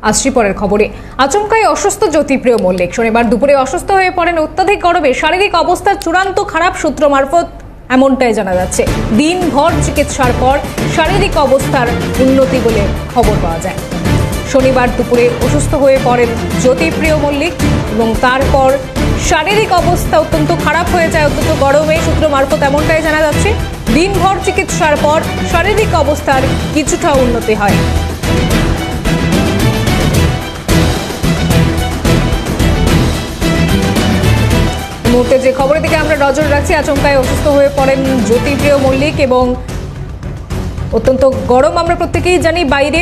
আসছি পরের খবরে। আচমকাই অসুস্থ জ্যোতিপ্রিয় মল্লিক। শনিবার দুপুরে অসুস্থ হয়ে পড়েন। অত্যাধিক গরমে শারীরিক অবস্থা চূড়ান্ত খারাপ সূত্র মারফত এমনটাই জানা যাচ্ছে। দিনভর চিকিৎসার পর শারীরিক অবস্থার উন্নতি বলে খবর পাওয়া যায়। শনিবার দুপুরে অসুস্থ হয়ে পড়েন জ্যোতিপ্রিয় মল্লিক এবং তারপর শারীরিক অবস্থা অত্যন্ত খারাপ হয়ে যায়। অত্যন্ত গরমে সূত্র মারফত এমনটাই জানা যাচ্ছে। দিনভর চিকিৎসার পর শারীরিক অবস্থার কিছুটা উন্নতি হয়। মুহূর্তে যে খবরের দিকে আমরা নজর রাখছি, আচমকায় অসুস্থ হয়ে পড়েন জ্যোতিপ্রিয় মল্লিক এবং অত্যন্ত গরম আমরা প্রত্যেকেই জানি। বাইরে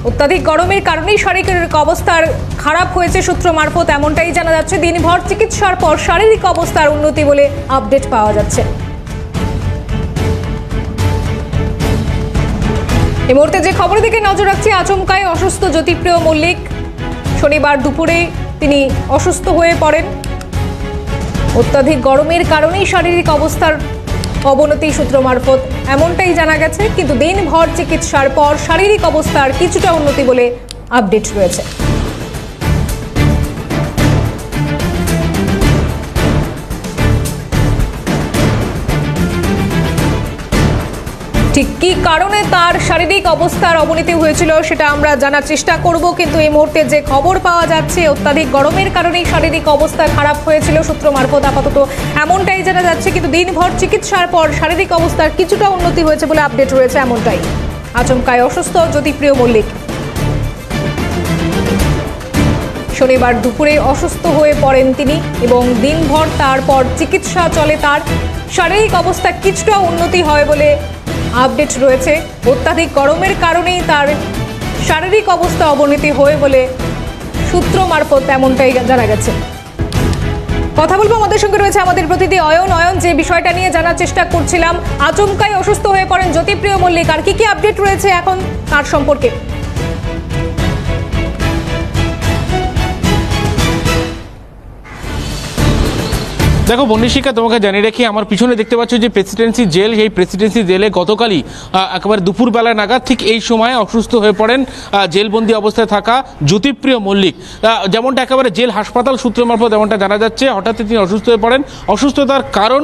অত্যাধিক গরমের কারণেই শারীরিক অবস্থার খারাপ হয়েছে সূত্র মারফত এমনটাই জানা যাচ্ছে। দিনভর চিকিৎসার পর শারীরিক অবস্থার উন্নতি বলে আপডেট পাওয়া যাচ্ছে। এই মুহূর্তে যে খবরের দিকে নজর রাখছি, আচমকায় অসুস্থ জ্যোতিপ্রিয় মল্লিক। শনিবার দুপুরে তিনি অসুস্থ হয়ে পড়েন। অত্যাধিক গরমের কারণেই শারীরিক অবস্থার অবনতি সূত্র মারফত এমনটাই জানা গেছে, কিন্তু দিনভর চিকিৎসার পর শারীরিক অবস্থার কিছুটা উন্নতি বলে আপডেট রয়েছে। ঠিক কি কারণে তার শারীরিক অবস্থার অবনতি হয়েছিল সেটা আমরা জানার চেষ্টা করব, কিন্তু এই মুহূর্তে যে খবর পাওয়া যাচ্ছে অত্যাধিক গরমের কারণেই শারীরিক অবস্থা খারাপ হয়েছিল সূত্র মারফত আপাতত এমনটাই জানা যাচ্ছে, কিন্তু দিনভর চিকিৎসার পর শারীরিক অবস্থার কিছুটা উন্নতি হয়েছে বলে আপডেট রয়েছে। এমনটাই আচমকায় অসুস্থ জ্যোতিপ্রিয় মল্লিক। শনিবার দুপুরে অসুস্থ হয়ে পড়েন তিনি এবং দিনভর তারপর চিকিৎসা চলে। তার শারীরিক অবস্থা কিছুটা উন্নতি হয় বলে আপডেট রয়েছে। অত্যাধিক গরমের কারণেই তার শারীরিক অবস্থা অবনতি হয় বলে সূত্র মারফত এমনটাই জানা গেছে। কথা বলবো, আমাদের সঙ্গে রয়েছে আমাদের প্রতিনিধি অয়ন। যে বিষয়টা নিয়ে জানার চেষ্টা করছিলাম, আচমকাই অসুস্থ হয়ে পড়েন জ্যোতিপ্রিয় মল্লিক, আর কি আপডেট রয়েছে এখন তার সম্পর্কে? দেখো বন্দিশিকা, তোমাকে জানিয়ে রাখি, আমার পিছনে দেখতে পাচ্ছ যে প্রেসিডেন্সি জেল। এই প্রেসিডেন্সি জেলে গতকালই একেবারে দুপুরবেলা নাগাদ ঠিক এই সময় অসুস্থ হয়ে পড়েন জেলবন্দি অবস্থায় থাকা জ্যোতিপ্রিয় মল্লিক। যেমনটা একেবারে জেল হাসপাতাল সূত্র মারফত যেমনটা জানা যাচ্ছে, হঠাৎ তিনি অসুস্থ হয়ে পড়েন। অসুস্থতার কারণ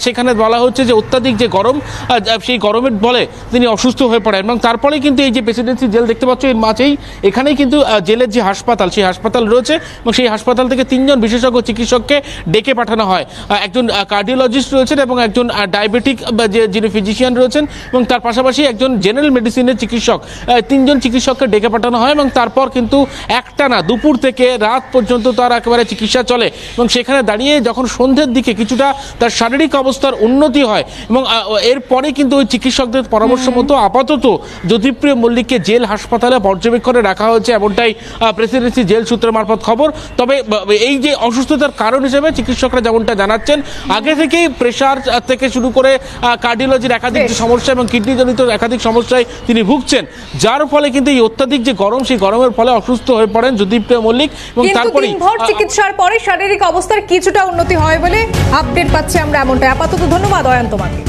সেখানে বলা হচ্ছে যে অত্যাধিক যে গরম, সেই গরমের বলে তিনি অসুস্থ হয়ে পড়েন। এবং তারপরে কিন্তু এই যে প্রেসিডেন্সি জেল দেখতে পাচ্ছ, এর মাঝেই এখানেই কিন্তু জেলের যে হাসপাতাল, সেই হাসপাতাল রয়েছে এবং সেই হাসপাতাল থেকে 3 জন বিশেষজ্ঞ চিকিৎসককে ডেকে পাঠানো হয়। একজন কার্ডিওলজিস্ট রয়েছেন এবং একজন ডায়াবেটিক যিনি ফিজিশিয়ান রয়েছেন এবং তার পাশাপাশি একজন জেনারেল মেডিসিনের চিকিৎসক, 3 জন চিকিৎসককে ডেকে পাঠানো হয় এবং তারপর কিন্তু একটানা দুপুর থেকে রাত পর্যন্ত তার একেবারে চিকিৎসা চলে এবং সেখানে দাঁড়িয়ে যখন সন্ধ্যের দিকে কিছুটা তার শারীরিক অবস্থার উন্নতি হয় এবং এরপরে কিন্তু ওই চিকিৎসকদের পরামর্শ মতো আপাতত জ্যোতিপ্রিয় মল্লিককে জেল হাসপাতালে পর্যবেক্ষণে রাখা হয়েছে, এমনটাই প্রেসিডেন্সি জেল সূত্র মারফত খবর। তবে এই যে অসুস্থতার কারণ হিসেবে চিকিৎসকরা যেমনটা জানাচ্ছেন, আগে থেকেই প্রেশার থেকে শুরু করে কার্ডিওলজির একাধিক সমস্যা এবং কিডনিজনিত একাধিক সমস্যায় তিনি ভুগছেন, যার ফলে কিন্তু এই অত্যাধিক যে গরম, সেই গরমের ফলে অসুস্থ হয়ে পড়েন জ্যোতিপ্রিয় মল্লিক এবং তারপরে দিনভর চিকিৎসার পরে শারীরিক অবস্থার কিছুটা উন্নতি হয় বলে আপডেট পাচ্ছি আমরা। এমনটা আপাতত। ধন্যবাদ অয়ন তোমাকে।